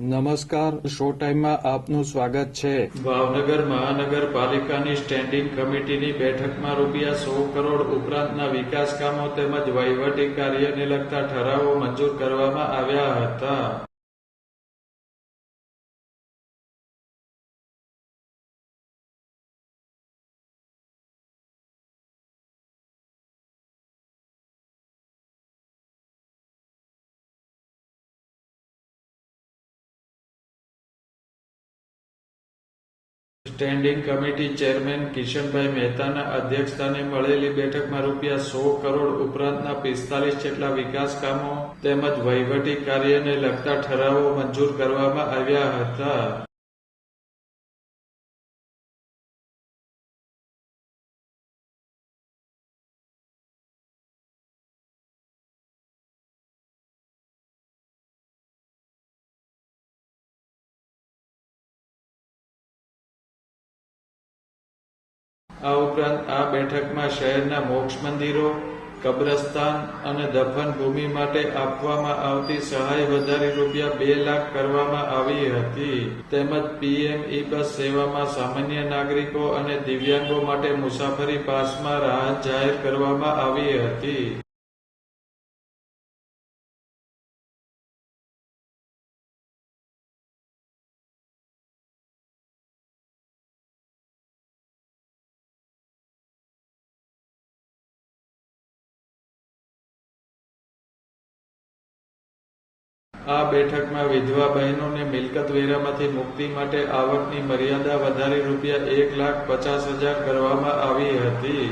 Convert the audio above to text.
નમસ્કાર, શો ટાઈમમાં આપનું સ્વાગત છે. ભાવનગર મહાનગરપાલિકાની સ્ટેન્ડિંગ કમિટીની બેઠકમાં ₹100 કરોડ ઉપરાંતના વિકાસ કામો તેમજ વહીવટી કાર્યને લગતા ઠરાવો મંજૂર કરવામાં આવ્યા હતા. સ્ટેન્ડિંગ કમિટી ચેરમેન કિશનભાઈ મહેતાના અધ્યક્ષસ્થાને મળેલી બેઠકમાં ₹100 કરોડ ઉપરાંતના 45 જેટલા વિકાસ કામો તેમજ વહીવટી કાર્યને લગતા ઠરાવો મંજૂર કરવામાં આવ્યા હતા. આ ઉપરાંત આ બેઠકમાં શહેરના મોક્ષ મંદિરો, કબ્રસ્તાન અને દફન ભૂમિ માટે આપવામાં આવતી સહાય વધારી ₹2 લાખ કરવામાં આવી હતી. તેમજ PME બસ સેવામાં સામાન્ય નાગરિકો અને દિવ્યાંગો માટે મુસાફરી પાસમાં રાહત જાહેર કરવામાં આવી હતી. આ બેઠકમાં વિધવા બહેનોને મિલકત વેરામાંથી મુક્તિ માટે આવકની મર્યાદા વધારી ₹1,50,000 કરવામાં આવી હતી.